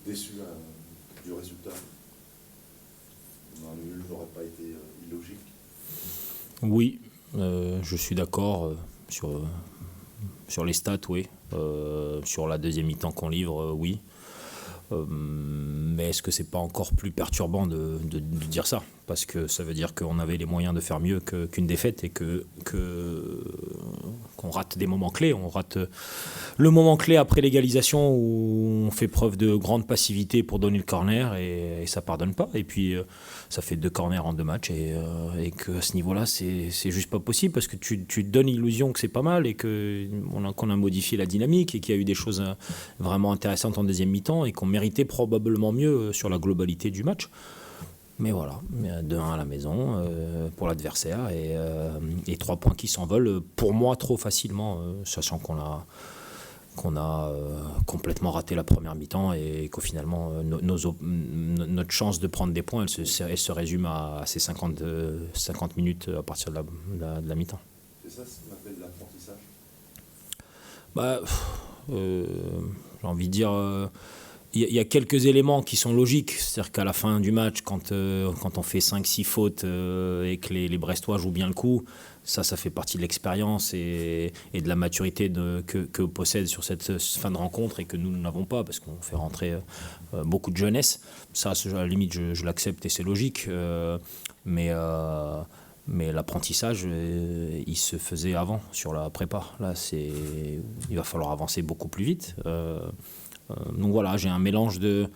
déçu du résultat. Un nul n'aurait pas été illogique. Oui, je suis d'accord sur les stats, oui. Sur la deuxième mi-temps qu'on livre, oui. Mais est-ce que c'est pas encore plus perturbant de dire ça? Parce que ça veut dire qu'on avait les moyens de faire mieux qu'une défaite et qu'on rate des moments clés. On rate le moment clé après l'égalisation où on fait preuve de grande passivité pour donner le corner et ça pardonne pas. Et puis ça fait 2 corners en 2 matchs et qu'à ce niveau-là, c'est juste pas possible parce que tu te donnes l'illusion que c'est pas mal et qu'on a modifié la dynamique et qu'il y a eu des choses vraiment intéressantes en deuxième mi-temps et qu'on méritait probablement mieux sur la globalité du match. Mais voilà, 2-1 à la maison pour l'adversaire et 3 points qui s'envolent pour moi trop facilement, sachant qu'on a complètement raté la première mi-temps et qu'au finalement notre chance de prendre des points elle se résume à ces 50 minutes à partir de la mi-temps. C'est ça ce qu'on appelle l'apprentissage? J'ai envie de dire il y a quelques éléments qui sont logiques, c'est-à-dire qu'à la fin du match, quand on fait 5-6 fautes et que les Brestois jouent bien le coup, ça fait partie de l'expérience et de la maturité que possède sur cette fin de rencontre et que nous n'avons pas, parce qu'on fait rentrer beaucoup de jeunesse. Ça, à la limite, je l'accepte et c'est logique, mais l'apprentissage, il se faisait avant, sur la prépa. Là, il va falloir avancer beaucoup plus vite. Donc voilà, j'ai un mélange de...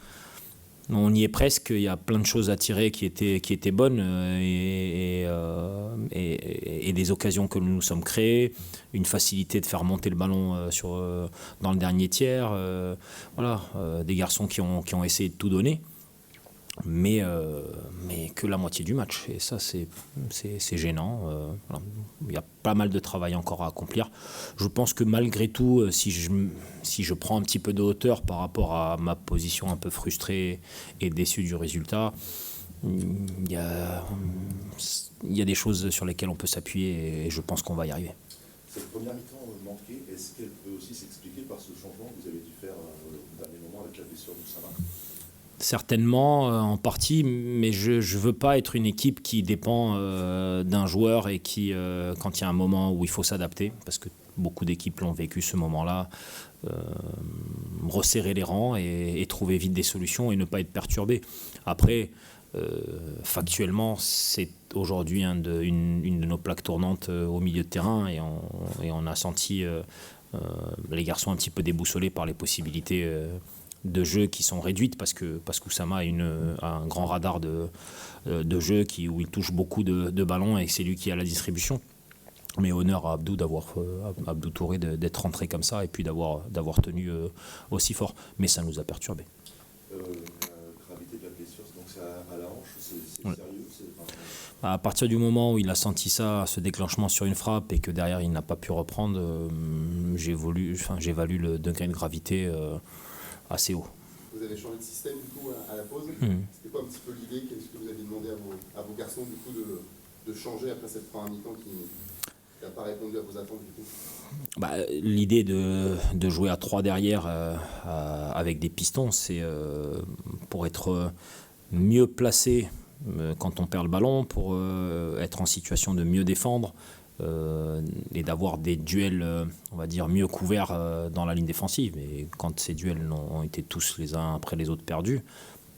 On y est presque, il y a plein de choses à tirer qui étaient bonnes et des occasions que nous nous sommes créées, une facilité de faire monter le ballon dans le dernier tiers, des garçons qui ont essayé de tout donner. Mais que la moitié du match. Et ça, c'est gênant. Voilà. Il y a pas mal de travail encore à accomplir. Je pense que malgré tout, si je prends un petit peu de hauteur par rapport à ma position un peu frustrée et déçue du résultat, il y a des choses sur lesquelles on peut s'appuyer et je pense qu'on va y arriver. Cette première mi-temps manquée, est-ce qu'elle peut aussi s'expliquer par ce changement que vous avez dû faire au dernier moment avec la blessure de Sama? Certainement, en partie, mais je ne veux pas être une équipe qui dépend d'un joueur et qui, quand il y a un moment où il faut s'adapter, parce que beaucoup d'équipes l'ont vécu ce moment-là, resserrer les rangs et trouver vite des solutions et ne pas être perturbé. Après, factuellement, c'est aujourd'hui une de nos plaques tournantes au milieu de terrain et on a senti les garçons un petit peu déboussolés par les possibilités de jeu qui sont réduites parce qu'Oussama a un grand radar de jeu où il touche beaucoup de ballons et c'est lui qui a la distribution. Mais honneur à Abdou Touré d'être rentré comme ça et puis d'avoir tenu aussi fort. Mais ça nous a perturbés. La gravité de la blessure, donc c'est à la hanche, c'est Ouais. sérieux? À partir du moment où il a senti ça, ce déclenchement sur une frappe et que derrière il n'a pas pu reprendre, j'évalue le degré de gravité assez haut. Vous avez changé de système du coup à la pause. C'était quoi un petit peu l'idée? Qu'est-ce que vous avez demandé à vos garçons du coup de changer après cette première mi-temps qui n'a pas répondu à vos attentes du coup? L'idée de jouer à 3 derrière avec des pistons, c'est pour être mieux placé quand on perd le ballon, pour être en situation de mieux défendre et d'avoir des duels, on va dire, mieux couverts dans la ligne défensive. Et quand ces duels ont été tous les uns après les autres perdus,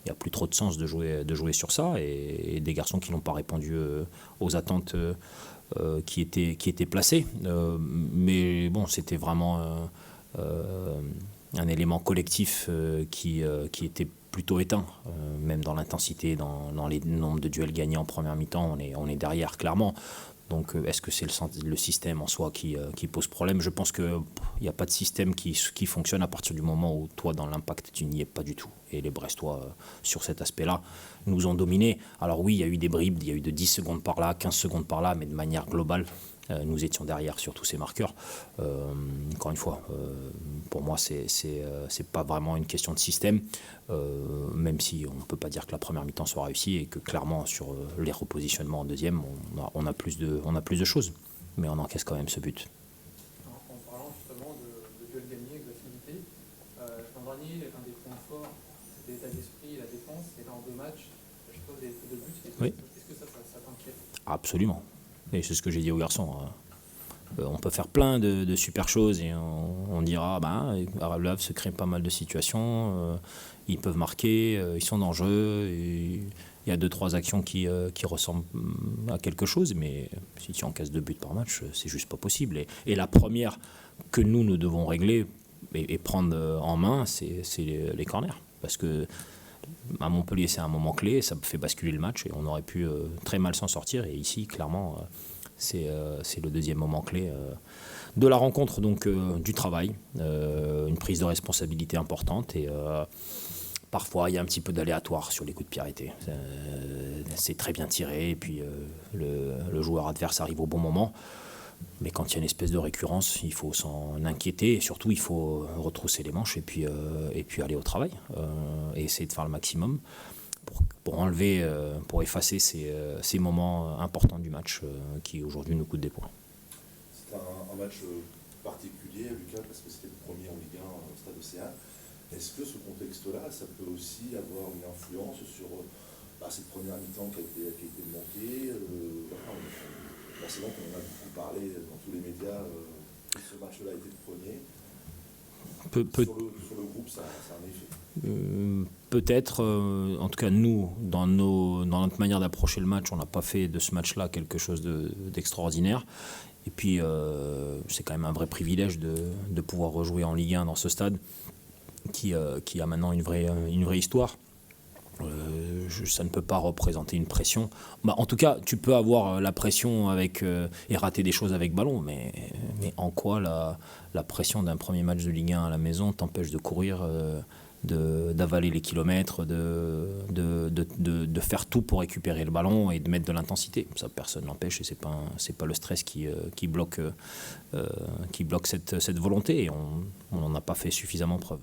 il n'y a plus trop de sens de jouer sur ça. Et des garçons qui n'ont pas répondu aux attentes qui étaient placées. Mais bon, c'était vraiment un élément collectif qui était plutôt éteint, même dans l'intensité, dans les nombres de duels gagnés en première mi-temps, on est derrière clairement. Donc est-ce que c'est le système en soi qui pose problème? Je pense qu'il n'y a pas de système qui fonctionne à partir du moment où toi, dans l'impact, tu n'y es pas du tout. Et les Brestois, sur cet aspect-là, nous ont dominés. Alors oui, il y a eu des bribes, il y a eu de 10 secondes par là, 15 secondes par là, mais de manière globale, nous étions derrière sur tous ces marqueurs. Encore une fois, pour moi, c'est pas vraiment une question de système, même si on ne peut pas dire que la première mi-temps soit réussie et que clairement, sur les repositionnements en deuxième, on a plus de choses. Mais on encaisse quand même ce but. En parlant justement de duel gagné, d'affinités, l'an dernier, un des points forts, l'état d'esprit, la défense, et là en 2 matchs, à chaque fois vous avez fait 2 buts. Oui. Est-ce que ça t'inquiète? Absolument. Et c'est ce que j'ai dit aux garçons. On peut faire plein de super choses et on dira, Le Havre se crée pas mal de situations, ils peuvent marquer, ils sont dans le jeu, et il y a 2-3 actions qui ressemblent à quelque chose, mais si tu encaisses 2 buts par match, c'est juste pas possible. Et la première que nous devons régler et prendre en main, c'est les corners. Parce que à Montpellier, c'est un moment clé, ça fait basculer le match et on aurait pu très mal s'en sortir. Et ici, clairement, c'est le deuxième moment clé de la rencontre, donc du travail, une prise de responsabilité importante. Et parfois, il y a un petit peu d'aléatoire sur les coups de pied arrêtés. C'est très bien tiré et puis le joueur adverse arrive au bon moment. Mais quand il y a une espèce de récurrence, il faut s'en inquiéter et surtout il faut retrousser les manches et puis aller au travail et essayer de faire le maximum pour enlever, pour effacer ces moments importants du match qui aujourd'hui nous coûtent des points. C'est un match particulier, Lucas, parce que c'était le premier en Ligue 1 au Stade Océan. Est-ce que ce contexte-là, ça peut aussi avoir une influence sur cette première mi-temps qui a été manquée c'est bon qu'on a beaucoup parlé dans tous les médias que ce match-là a été le premier. Sur le groupe, ça a un effet. Peut-être, en tout cas nous, dans notre manière d'approcher le match, on n'a pas fait de ce match-là quelque chose d'extraordinaire. Et puis c'est quand même un vrai privilège de pouvoir rejouer en Ligue 1 dans ce stade qui a maintenant une vraie histoire. Ça ne peut pas représenter une pression. En tout cas, tu peux avoir la pression et rater des choses avec ballon, mais en quoi la pression d'un premier match de Ligue 1 à la maison t'empêche de courir, d'avaler les kilomètres, de faire tout pour récupérer le ballon et de mettre de l'intensité. Ça, personne n'empêche et c'est pas le stress qui bloque cette volonté. Et on n'en a pas fait suffisamment preuve.